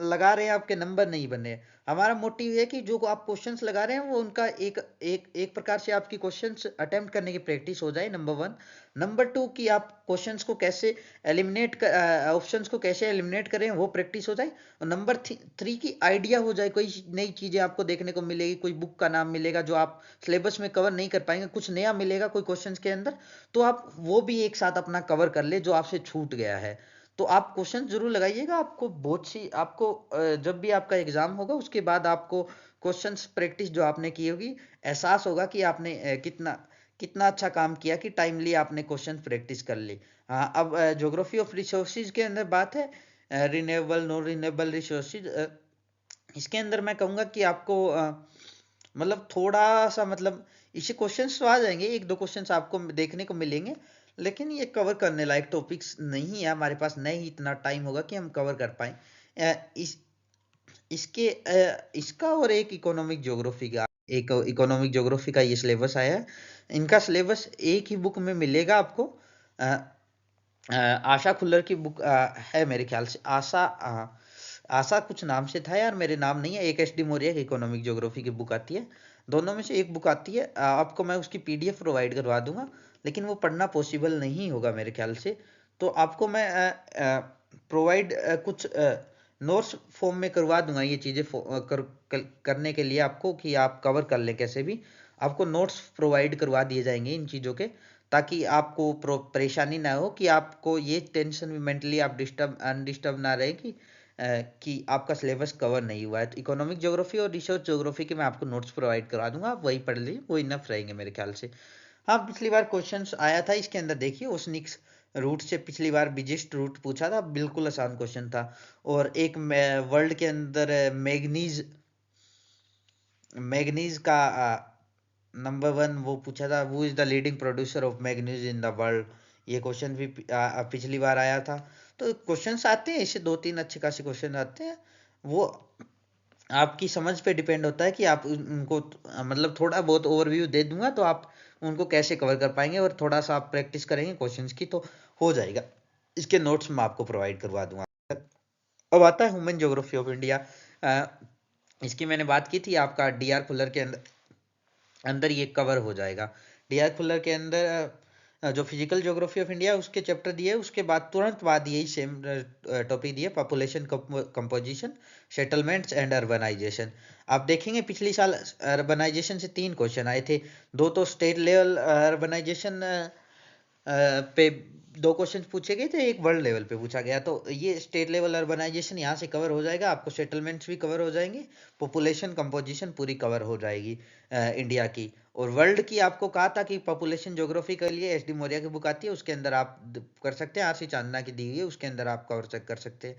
लगा रहे हैं आपके नंबर नहीं बन रहे। हमारा मोटिव है कि जो आप क्वेश्चंस लगा रहे हैं वो उनका एक प्रकार से आपकी क्वेश्चंस अटेम्प्ट करने की प्रैक्टिस हो जाए, नंबर 1। नंबर 2 कि आप क्वेश्चंस को कैसे एलिमिनेट ऑप्शंस को कैसे एलिमिनेट करें वो प्रैक्टिस हो जाए। और नंबर 3 की आइडिया हो जाए, कोई नई चीजें आपको देखने को मिलेगी, कोई बुक का नाम मिलेगा जो आप सिलेबस में कवर नहीं कर पाएंगे, कुछ नया मिलेगा कोई क्वेश्चंस के अंदर, तो आप वो भी एक साथ अपना कवर कर ले जो आपसे छूट गया है। तो आप क्वेश्चन जरूर लगाइएगा, आपको बहुत सी आपको जब भी आपका एग्जाम होगा उसके बाद आपको क्वेश्चंस प्रैक्टिस जो आपने की होगी, एहसास होगा कि आपने कितना कितना अच्छा काम किया कि टाइमली आपने क्वेश्चन प्रैक्टिस कर ली। हाँ, अब ज्योग्राफी ऑफ रिसोर्सेज के अंदर बात है, रिन्यूएबल नॉन रिन्यूएबल रिसोर्सेज। इसके अंदर मैं कहूँगा कि आपको मतलब थोड़ा सा मतलब इसे क्वेश्चंस तो आ जाएंगे, एक दो क्वेश्चंस आपको देखने को मिलेंगे, लेकिन ये कवर करने लायक टॉपिक्स नहीं है हमारे पास, नहीं ही इतना टाइम होगा कि हम कवर कर पाए। इस इसका और एक इकोनॉमिक ज्योग्राफी का ये सिलेबस आया है। इनका सिलेबस एक ही बुक में मिलेगा आपको। आशा खुल्लर की बुक है मेरे ख्याल से, आशा कुछ नाम से था यार, मेरे नाम नहीं है। एक एस डी मौर्य की इकोनॉमिक ज्योग्राफी की बुक आती है, दोनों में से एक बुक आती है। आपको मैं उसकी पीडीएफ प्रोवाइड करवा दूंगा, लेकिन वो पढ़ना पॉसिबल नहीं होगा मेरे ख्याल से। तो आपको मैं प्रोवाइड कुछ नोट्स फॉर्म में करवा दूंगा ये चीज़ें करने के लिए आपको, कि आप कवर कर लें कैसे भी। आपको नोट्स प्रोवाइड करवा दिए जाएंगे इन चीज़ों के, ताकि आपको परेशानी ना हो, कि आपको ये टेंशन में मेंटली आप अनडिस्टर्ब ना रहे कि आपका सिलेबस कवर नहीं हुआ है। तो इकोनॉमिक ज्योग्राफी और रिसर्च ज्योग्राफी के मैं आपको नोट्स प्रोवाइड करवा दूंगा, आप वही पढ़ लीजिए, वो इनफ रहेंगे मेरे ख्याल से। हाँ, पिछली बार क्वेश्चंस आया था इसके अंदर, देखिए ओसनिक्स रूट से पिछली बार बिजेस्ट रूट पूछा था, बिल्कुल आसान क्वेश्चन था। और एक वर्ल्ड के अंदर मैग्नीज मैग्नीज का नंबर 1 वो पूछा था, वो is the leading producer of manganese in the world. ये क्वेश्चन भी पिछली बार आया था। तो क्वेश्चंस आते हैं, इससे 2-3 अच्छे खासे क्वेश्चन आते हैं। वो आपकी समझ पे डिपेंड होता है कि आप उनको मतलब थोड़ा बहुत ओवरव्यू दे दूंगा तो आप उनको कैसे कवर कर पाएंगे, और थोड़ा सा आप प्रैक्टिस करेंगे क्वेश्चंस की तो हो जाएगा। इसके नोट्स मैं आपको प्रोवाइड करवा दूंगा। अब आता है ह्यूमन ज्योग्राफी ऑफ इंडिया। इसकी मैंने बात की थी, आपका डी आर खुल्लर के अंदर अंदर ये कवर हो जाएगा। डी आर खुल्लर के अंदर जो फिजिकल ज्योग्राफी ऑफ इंडिया उसके चैप्टर दिए, उसके बाद तुरंत बाद यही सेम टॉपिक दिए, population composition, settlements and urbanisation. आप देखेंगे पिछली साल अर्बनाइजेशन से 3 क्वेश्चन आए थे, 2 तो स्टेट लेवल अर्बनाइजेशन पे 2 क्वेश्चन पूछे गए थे, एक वर्ल्ड लेवल पे पूछा गया। तो ये स्टेट लेवल अर्बनाइजेशन यहाँ से कवर हो जाएगा, आपको सेटलमेंट्स भी कवर हो जाएंगे, पॉपुलेशन कंपोजिशन पूरी कवर हो जाएगी इंडिया की। और वर्ल्ड की आपको कहा था कि पॉपुलेशन ज्योग्राफी के लिए एस डी मौर्य की बुक आती है, उसके अंदर आप कर सकते हैं, आरसी चांदना की दी हुई है, उसके अंदर आप कवर चेक कर सकते हैं।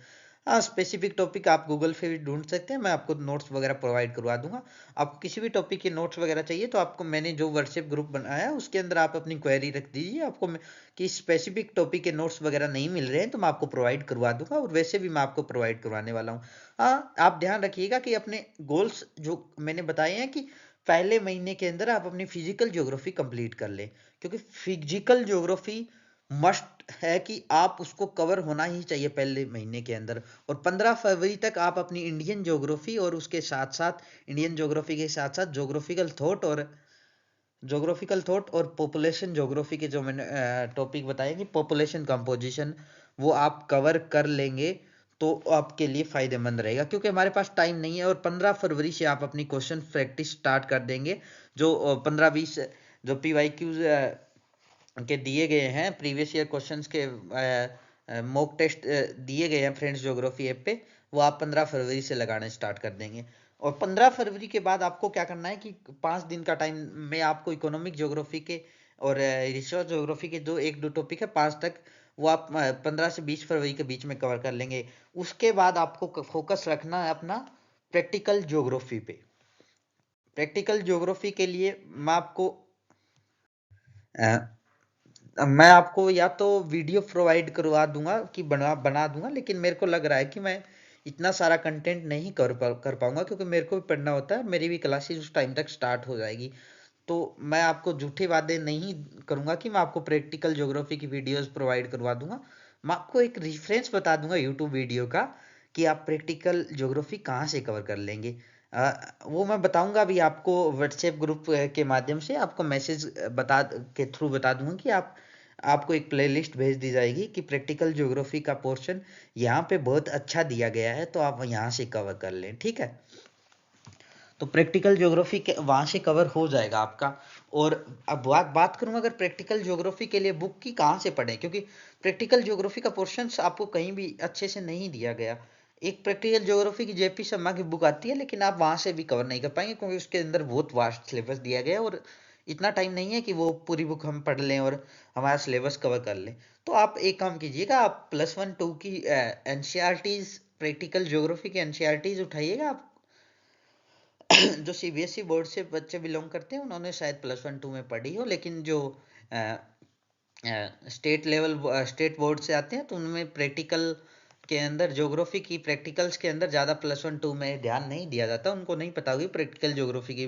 हाँ, स्पेसिफिक टॉपिक आप गूगल पे भी ढूंढ सकते हैं, मैं आपको नोट्स वगैरह प्रोवाइड करवा दूंगा। आपको किसी भी टॉपिक के नोट्स वगैरह चाहिए तो आपको मैंने जो व्हाट्सएप ग्रुप बनाया है उसके अंदर आप अपनी क्वेरी रख दीजिए, आपको कि स्पेसिफिक टॉपिक के नोट्स वगैरह नहीं मिल रहे हैं तो मैं आपको प्रोवाइड करवा दूंगा, और वैसे भी मैं आपको प्रोवाइड करवाने वाला हूँ। हाँ, आप ध्यान रखिएगा कि अपने गोल्स जो मैंने बताए हैं, कि पहले महीने के अंदर आप अपनी फिजिकल ज्योग्राफी कंप्लीट कर लें, क्योंकि फिजिकल ज्योग्राफी मस्ट है कि आप उसको कवर होना ही चाहिए पहले महीने के अंदर। और 15 फरवरी तक आप अपनी इंडियन ज्योग्राफी और उसके साथ साथ इंडियन ज्योग्राफी के साथ साथ ज्योग्राफिकल थॉट और पॉपुलेशन ज्योग्राफी के जो मैंने टॉपिक बताए कि पॉपुलेशन कंपोजिशन, वो आप कवर कर लेंगे तो आपके लिए फायदेमंद रहेगा, क्योंकि हमारे पास टाइम नहीं है। और 15 फरवरी से आप अपनी क्वेश्चन प्रैक्टिस स्टार्ट कर देंगे, जो 15-20 जो पीवाईक्यूज के दिए गए हैं, प्रीवियस ईयर क्वेश्चंस के मॉक टेस्ट दिए गए हैं फ्रेंड्स ज्योग्राफी ऐप पे, वो आप 15 फरवरी से लगाने स्टार्ट कर देंगे। और 15 फरवरी के बाद आपको क्या करना है कि 5 दिन का टाइम में आपको इकोनॉमिक ज्योग्राफी के और रिसर्च ज्योग्राफी के जो 1-2 टॉपिक है 5 तक, वो आप 15 से 20 फरवरी के बीच में कवर कर लेंगे। उसके बाद आपको फोकस रखना है अपना प्रैक्टिकल ज्योग्राफी पे। प्रैक्टिकल ज्योग्राफी के लिए मैं आपको या तो वीडियो प्रोवाइड करवा दूंगा कि बना बना दूंगा, लेकिन मेरे को लग रहा है कि मैं इतना सारा कंटेंट नहीं कर पाऊंगा, क्योंकि मेरे को भी पढ़ना होता है, मेरी भी क्लासेस उस टाइम तक स्टार्ट हो जाएगी। तो मैं आपको झूठी वादे नहीं करूंगा कि मैं आपको प्रैक्टिकल ज्योग्राफी की वीडियोस प्रोवाइड करवा दूंगा। मैं आपको एक रेफरेंस बता दूंगा यूट्यूब वीडियो का, कि आप प्रैक्टिकल ज्योग्राफी कहाँ से कवर कर लेंगे। वो मैं बताऊंगा अभी आपको, व्हाट्सएप ग्रुप के माध्यम से आपको मैसेज बता के थ्रू बता दूंगा कि आपको एक प्लेलिस्ट भेज दी जाएगी कि प्रैक्टिकल ज्योग्राफी का पोर्शन यहाँ पे बहुत अच्छा दिया गया है, तो आप यहाँ से कवर कर लें, ठीक है। तो प्रैक्टिकल ज्योग्राफी के वहाँ से कवर हो जाएगा आपका। और अब बात बात करूँ अगर प्रैक्टिकल ज्योग्राफी के लिए बुक की कहाँ से पढ़ें, क्योंकि प्रैक्टिकल ज्योग्राफी का पोर्शन आपको कहीं भी अच्छे से नहीं दिया गया। एक प्रैक्टिकल ज्योग्राफी की जेपी शर्मा की बुक आती है, लेकिन आप वहाँ से भी कवर नहीं कर पाएंगे, क्योंकि उसके अंदर बहुत वास्ट सिलेबस दिया गया है, और इतना टाइम नहीं है कि वो पूरी बुक हम पढ़ लें और हमारा सिलेबस कवर कर लें। तो आप एक काम कीजिएगा, आप +1-2 की एनसीईआरटीज, प्रैक्टिकल ज्योग्राफी के एनसीईआरटीज उठाइएगा आप। जो सीबीएसई बोर्ड से बच्चे बिलोंग करते हैं उन्होंने शायद +1-2 में पढ़ी हो, लेकिन जो स्टेट बोर्ड से आते हैं तो उनमें प्रैक्टिकल के अंदर ज्योग्राफी की प्रैक्टिकल्स के अंदर ज़्यादा +1-2 में ध्यान नहीं दिया जाता, उनको नहीं पता होगी प्रैक्टिकल ज्योग्राफी की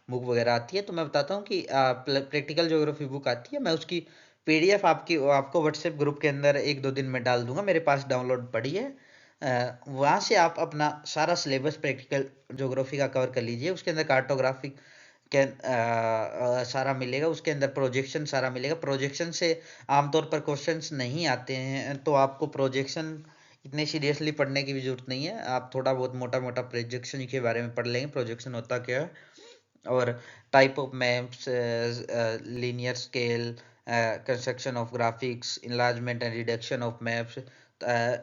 बुक वगैरह आती है, तो मैं बताता हूँ कि प्रैक्टिकल ज्योग्राफी बुक आती है, मैं उसकी पीडीएफ आपको व्हाट्सएप ग्रुप के अंदर 1-2 दिन में डाल दूंगा, मेरे पास डाउनलोड पड़ी है। वहाँ से आप अपना सारा सिलेबस प्रैक्टिकल ज्योग्राफी का कवर कर लीजिए। उसके अंदर कार्टोग्राफी के सारा मिलेगा, उसके अंदर प्रोजेक्शन सारा मिलेगा। प्रोजेक्शन से आमतौर पर क्वेश्चंस नहीं आते हैं, तो आपको प्रोजेक्शन इतने सीरियसली पढ़ने की भी जरूरत नहीं है। आप थोड़ा बहुत मोटा मोटा प्रोजेक्शन के बारे में पढ़ लेंगे, प्रोजेक्शन होता क्या है, और type of maps, linear scale, construction of graphics, enlargement and reduction of maps,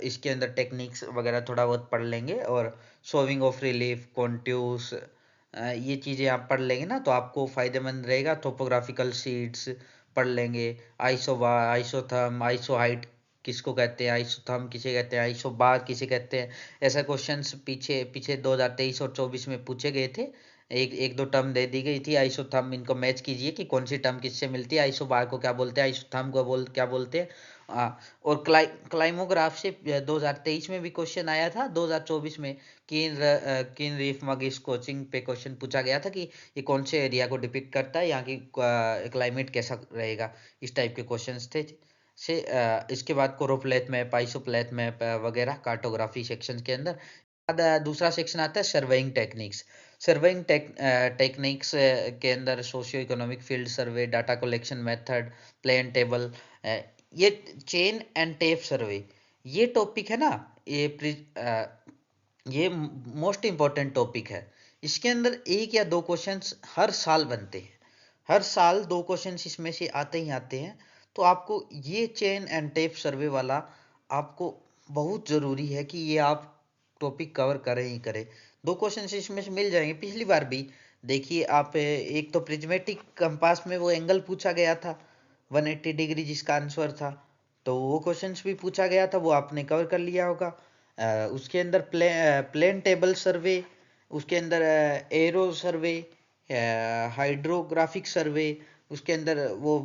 इसके अंदर टेक्निक्स वगैरह थोड़ा बहुत पढ़ लेंगे। और शोविंग ऑफ रिलीफ, कॉन्ट्यूस, ये चीज़ें आप पढ़ लेंगे ना, तो आपको फायदेमंद रहेगा। टोपोग्राफिकल शीट्स पढ़ लेंगे, आइसो बार, आइसोथर्म, आइसो हाइट किसको कहते हैं, आइसोथर्म किसे कहते हैं, आइसो बार किसे कहते हैं। ऐसा क्वेश्चंस पीछे पीछे 2023 और 24 में पूछे गए थे। एक एक दो टर्म दे दी गई थी, आइसोथर्म, इनको मैच कीजिए कि कौन सी टर्म किससे मिलती है, आइसो बार को क्या बोलते हैं, आइसोथर्म को क्या बोलते हैं। और क्लाइमोग्राफ से 2023 में भी क्वेश्चन आया था, 2024 में किन रीफ मगिस कोचिंग पे क्वेश्चन पूछा गया था कि ये कौन से एरिया को डिपिक्ट करता है, यहाँ की क्लाइमेट कैसा रहेगा। इस टाइप के क्वेश्चंस थे। इसके बाद कोरोप्लेथ मैप, आइसोप्लेथ मैप वगैरह कार्टोग्राफी सेक्शन के अंदर। बाद दूसरा सेक्शन आता है सर्वेइंग टेक्निक्स। सर्वेइंग टेक्निक्स के अंदर socio economic field survey, data collection method, plane table, ये चेन एंड टेप सर्वे, ये टॉपिक है ना, ये मोस्ट इम्पोर्टेंट टॉपिक है। इसके अंदर एक या दो क्वेश्चंस हर साल बनते हैं, हर साल दो क्वेश्चंस इसमें से आते ही आते हैं। तो आपको ये चेन एंड टेप सर्वे वाला आपको बहुत ज़रूरी है कि ये आप टॉपिक कवर करें ही करें। दो क्वेश्चन इसमें से मिल जाएंगे। पिछली बार भी देखिए आप, एक तो प्रिज्मेटिक कंपास में वो एंगल पूछा गया था 180 डिग्री जिसका आंसर था, तो वो क्वेश्चंस भी पूछा गया था, वो आपने कवर कर लिया होगा। उसके अंदर प्लेन टेबल सर्वे, उसके अंदर एरो सर्वे, हाइड्रोग्राफिक सर्वे, उसके अंदर वो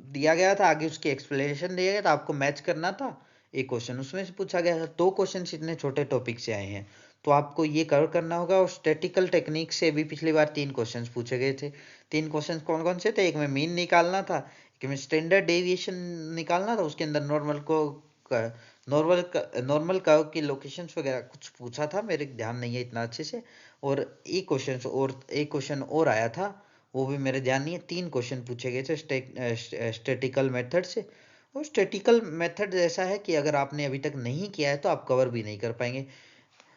दिया गया था, आगे उसकी एक्सप्लेनेशन दिया गया था, आपको मैच करना था। एक क्वेश्चन उसमें से पूछा गया था। दो क्वेश्चन इतने छोटे टॉपिक से आए हैं, तो आपको ये कवर करना होगा। और स्टैटिकल टेक्निक से भी पिछली बार 3 क्वेश्चन पूछे गए थे। 3 क्वेश्चन कौन कौन से थे, एक में मीन निकालना था, एक में स्टैंडर्ड डेविएशन निकालना था, उसके अंदर नॉर्मल कर्व की लोकेशंस वगैरह कुछ पूछा था, मेरे ध्यान नहीं है इतना अच्छे से। और एक क्वेश्चन और आया था, वो भी मेरे ध्यान नहीं है। 3 क्वेश्चन पूछे गए थे स्टैटिकल मेथड से। और स्टैटिकल मेथड ऐसा है कि अगर आपने अभी तक नहीं किया है तो आप कवर भी नहीं कर पाएंगे।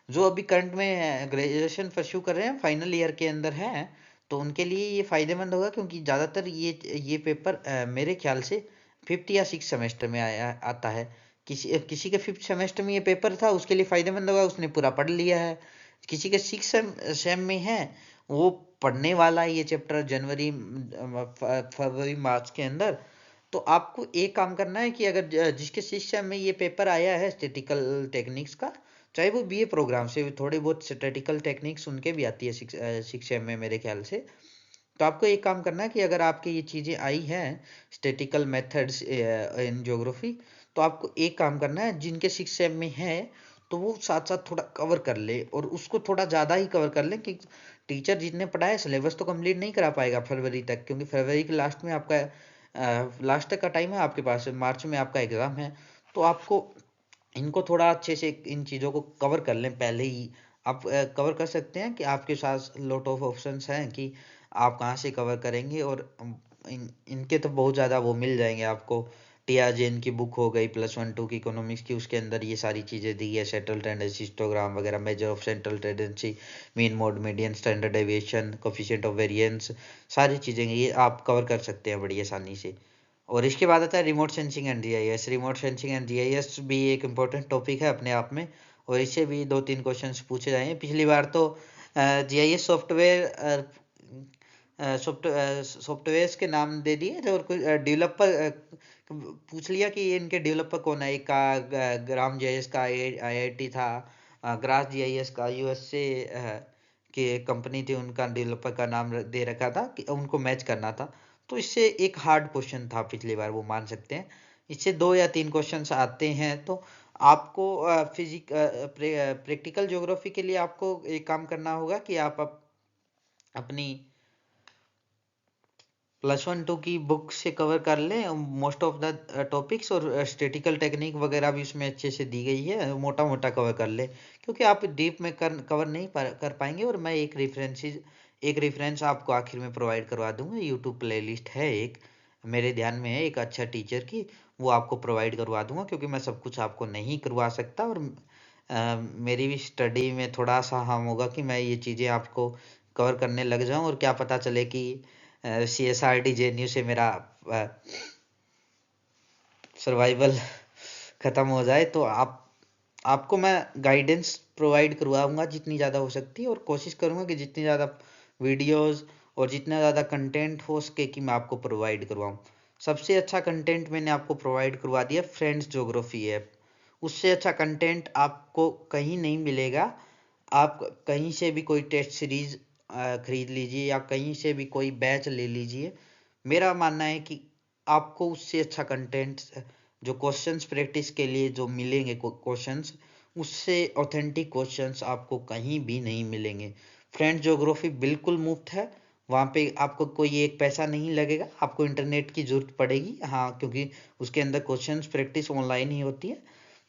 जो अभी करंट में ग्रेजुएशन परस्यू कर रहे हैं, फाइनल ईयर के अंदर हैं, तो उनके लिए ये फायदेमंद होगा, क्योंकि ज़्यादातर ये पेपर मेरे ख्याल से 5th या 6th सेमेस्टर में आता है। किसी किसी के 5th सेमेस्टर में ये पेपर था, उसके लिए फायदेमंद होगा, उसने पूरा पढ़ लिया है। किसी के 6th सेम में है, वो पढ़ने वाला है ये चैप्टर जनवरी फरवरी मार्च के अंदर। तो आपको एक काम करना है कि अगर जिसके 6th सेम में ये पेपर आया है स्टैटिकल टेक्निक्स का, चाहे वो बीए प्रोग्राम से, थोड़े बहुत स्टैटिकल टेक्निक्स उनके भी आती है 6th सेम में मेरे ख्याल से। तो आपको एक काम करना है कि अगर आपके ये चीज़ें आई हैं स्टैटिकल मेथड्स इन ज्योग्राफी, तो आपको एक काम करना है, जिनके 6th सेम में है तो वो साथ साथ थोड़ा कवर कर ले, और उसको थोड़ा ज़्यादा ही कवर कर ले, कि टीचर जितने पढ़ाए सिलेबस तो कंप्लीट नहीं करा पाएगा फरवरी तक, क्योंकि फरवरी के लास्ट में आपका लास्ट तक का टाइम है आपके पास, मार्च में आपका एग्ज़ाम है। तो आपको इनको थोड़ा अच्छे से इन चीज़ों को कवर कर लें पहले ही। आप कवर कर सकते हैं कि आपके साथ लॉट ऑफ ऑप्शंस हैं कि आप कहाँ से कवर करेंगे। और इनके तो बहुत ज़्यादा वो मिल जाएंगे आपको। टीआर जैन की बुक हो गई +1 2 की इकोनॉमिक्स की, उसके अंदर ये सारी चीज़ें दी है, सेंट्रल टेंडेंसी हिस्टोग्राम वगैरह, measure of central tendency, mean mode median, standard deviation, coefficient of variance, सारी चीज़ें ये आप कवर कर सकते हैं बड़ी आसानी से। और इसके बाद आता है remote sensing and GIS. Remote sensing and GIS भी एक इम्पोर्टेंट टॉपिक है अपने आप में, और इससे भी 2-3 क्वेश्चंस पूछे जाए हैं। पिछली बार तो जीआईएस सॉफ्टवेयर्स के नाम दे दिए थे, और कुछ डेवलपर पूछ लिया कि इनके डेवलपर कौन है। एक का ग्राम जीआईएस का आईआईटी था, ग्रास जीआईएस का यूएस से के कंपनी थी, उनका डेवलपर का नाम दे रखा था कि उनको मैच करना था। तो इससे एक हार्ड क्वेश्चन था पिछली बार, वो मान सकते हैं। इससे 2 या 3 क्वेश्चंस आते हैं। तो आपको प्रैक्टिकल ज्योग्राफी के लिए आपको एक काम करना होगा कि आप अपनी +1 2 की बुक से कवर कर लें मोस्ट ऑफ द टॉपिक्स, और स्टैटिकल टेक्निक वगैरह भी उसमें अच्छे से दी गई है, मोटा मोटा कवर कर लें, क्योंकि आप डीप में कवर नहीं कर पाएंगे। और मैं एक रेफरेंस आपको आखिर में प्रोवाइड करवा दूंगा। यूट्यूब प्लेलिस्ट है एक, मेरे ध्यान में है, एक अच्छा टीचर की, वो आपको प्रोवाइड करवा दूंगा, क्योंकि मैं सब कुछ आपको नहीं करवा सकता। और मेरी भी स्टडी में थोड़ा सा हम होगा कि मैं ये चीज़ें आपको कवर करने लग जाऊं, और क्या पता चले कि CSRT JNU से मेरा सर्वाइवल ख़त्म हो जाए, तो आपको मैं गाइडेंस प्रोवाइड करवाऊंगा जितनी ज़्यादा हो सकती है, और कोशिश करूंगा कि जितनी ज़्यादा वीडियोस और जितना ज़्यादा कंटेंट हो सके कि मैं आपको प्रोवाइड करवाऊं। सबसे अच्छा कंटेंट मैंने आपको प्रोवाइड करवा दिया फ्रेंड्स ज्योग्राफी ऐप। उससे अच्छा कंटेंट आपको कहीं नहीं मिलेगा। आप कहीं से भी कोई टेस्ट सीरीज खरीद लीजिए, या कहीं से भी कोई बैच ले लीजिए, मेरा मानना है कि आपको उससे अच्छा कंटेंट, जो क्वेश्चंस प्रैक्टिस के लिए जो मिलेंगे क्वेश्चंस, उससे ऑथेंटिक क्वेश्चंस आपको कहीं भी नहीं मिलेंगे। फ्रेंड ज्योग्राफी बिल्कुल मुफ्त है, वहाँ पे आपको कोई एक पैसा नहीं लगेगा। आपको इंटरनेट की जरूरत पड़ेगी, हाँ, क्योंकि उसके अंदर क्वेश्चंस प्रैक्टिस ऑनलाइन ही होती है।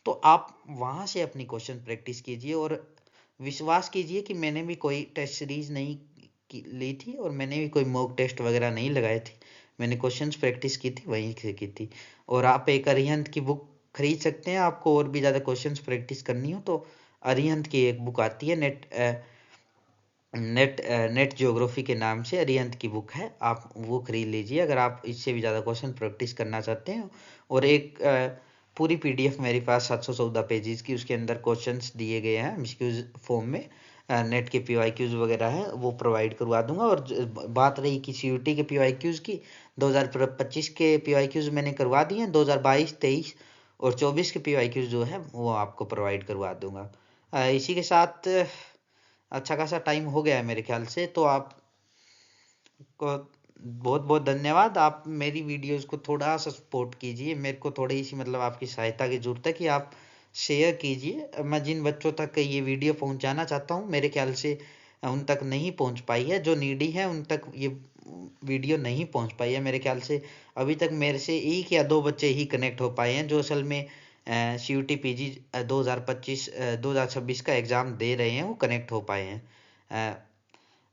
तो आप वहाँ से अपनी क्वेश्चन प्रैक्टिस कीजिए, और विश्वास कीजिए कि मैंने भी कोई टेस्ट सीरीज नहीं ली थी, और मैंने भी कोई मॉक टेस्ट वगैरह नहीं लगाए थे। मैंने क्वेश्चंस प्रैक्टिस की थी, वहीं से की थी। और आप एक अरिहंत की बुक खरीद सकते हैं, आपको और भी ज़्यादा क्वेश्चंस प्रैक्टिस करनी हो तो अरिहंत की एक बुक आती है, नेट ज्योग्राफी के नाम से अरिहंत की बुक है, आप वो खरीद लीजिए अगर आप इससे भी ज़्यादा क्वेश्चन प्रैक्टिस करना चाहते हैं। और एक पूरी PDF मेरे पास 714 पेजेस की, उसके अंदर क्वेश्चंस दिए गए हैं एमसीक्यूज फॉर्म में, नेट के PYQs वगैरह हैं, वो प्रोवाइड करवा दूंगा। और बात रही कि CUT के PYQs की, 2025 के PYQs मैंने करवा दिए हैं, 2022, 23 और 24 के PYQs जो है वो आपको प्रोवाइड करवा दूंगा। इसी के साथ अच्छा खासा टाइम हो गया है मेरे ख्याल से, तो आप को बहुत बहुत धन्यवाद। आप मेरी वीडियोस को थोड़ा सा सपोर्ट कीजिए, मेरे को थोड़ी सी मतलब आपकी सहायता की ज़रूरत है कि आप शेयर कीजिए। मैं जिन बच्चों तक ये वीडियो पहुंचाना चाहता हूं, मेरे ख्याल से उन तक नहीं पहुंच पाई है, जो नीडी है उन तक ये वीडियो नहीं पहुंच पाई है। मेरे ख्याल से अभी तक मेरे से 1 या 2 बच्चे ही कनेक्ट हो पाए हैं, जो असल में CUT PG 2026 का एग्ज़ाम दे रहे हैं, वो कनेक्ट हो पाए हैं।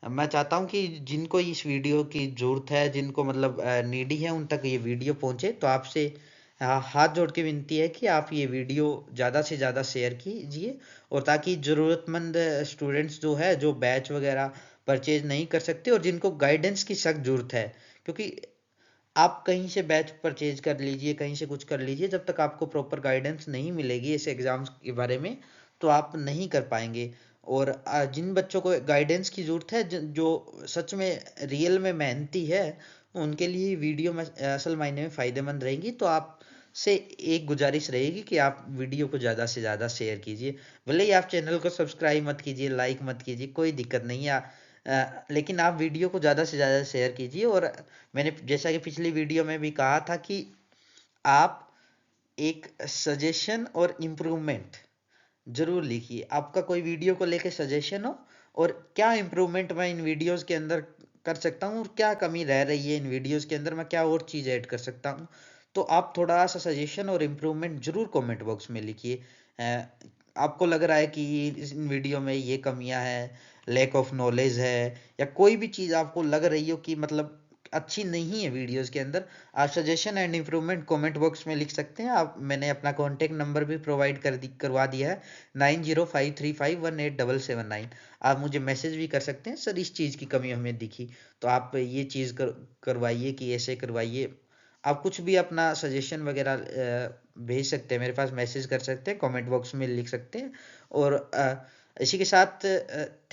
मैं चाहता हूँ कि जिनको इस वीडियो की ज़रूरत है, जिनको मतलब नीडी है, उन तक ये वीडियो पहुँचे। तो आपसे हाथ जोड़ के विनती है कि आप ये वीडियो ज़्यादा से ज़्यादा शेयर कीजिए, और ताकि ज़रूरतमंद स्टूडेंट्स जो है, जो बैच वगैरह परचेज नहीं कर सकते और जिनको गाइडेंस की सख्त ज़रूरत है, क्योंकि आप कहीं से बैच परचेज कर लीजिए, कहीं से कुछ कर लीजिए, जब तक आपको प्रॉपर गाइडेंस नहीं मिलेगी इस एग्ज़ाम्स के बारे में, तो आप नहीं कर पाएंगे। और जिन बच्चों को गाइडेंस की ज़रूरत है, जो सच में रियल में मेहनती है, उनके लिए वीडियो में असल मायने में फ़ायदेमंद रहेंगी। तो आप से एक गुजारिश रहेगी कि आप वीडियो को ज़्यादा से ज़्यादा शेयर कीजिए। भले ही आप चैनल को सब्सक्राइब मत कीजिए, लाइक मत कीजिए, कोई दिक्कत नहीं है, लेकिन आप वीडियो को ज़्यादा से ज़्यादा शेयर कीजिए। और मैंने जैसा कि पिछली वीडियो में भी कहा था कि आप एक सजेशन और इम्प्रूवमेंट जरूर लिखिए। आपका कोई वीडियो को लेके सजेशन हो, और क्या इम्प्रूवमेंट मैं इन वीडियोस के अंदर कर सकता हूँ, और क्या कमी रह रही है इन वीडियोस के अंदर, मैं क्या और चीज़ ऐड कर सकता हूँ। तो आप थोड़ा सा सजेशन और इम्प्रूवमेंट जरूर कमेंट बॉक्स में लिखिए। आपको लग रहा है कि इस वीडियो में ये कमियां हैं, लैक ऑफ नॉलेज है, या कोई भी चीज़ आपको लग रही हो कि मतलब अच्छी नहीं है वीडियोस के अंदर, आप suggestion and improvement comment box में लिख सकते हैं। आप मैंने अपना कॉन्टेक्ट नंबर भी प्रोवाइड करवा दिया है, 9053518779। आप मुझे मैसेज भी कर सकते हैं, सर इस चीज़ की कमी हमें दिखी, तो आप ये चीज़ करवाइए कि ऐसे करवाइए। आप कुछ भी अपना सजेशन वगैरह भेज सकते हैं, मेरे पास मैसेज कर सकते हैं, कमेंट बॉक्स में लिख सकते हैं। और इसी के साथ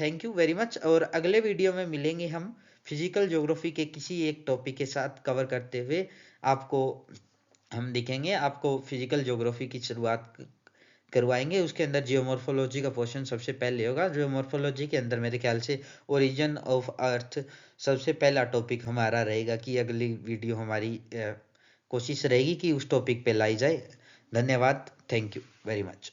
थैंक यू वेरी मच, और अगले वीडियो में मिलेंगे हम फिजिकल ज्योग्राफी के किसी एक टॉपिक के साथ कवर करते हुए। आपको हम दिखेंगे, आपको फिजिकल ज्योग्राफी की शुरुआत करवाएंगे। उसके अंदर जियोमॉर्फोलॉजी का पोर्शन सबसे पहले होगा। जियोमॉर्फोलॉजी के अंदर मेरे ख्याल से ओरिजिन ऑफ अर्थ सबसे पहला टॉपिक हमारा रहेगा, कि अगली वीडियो हमारी कोशिश रहेगी कि उस टॉपिक पे लाई जाए। धन्यवाद, थैंक यू वेरी मच।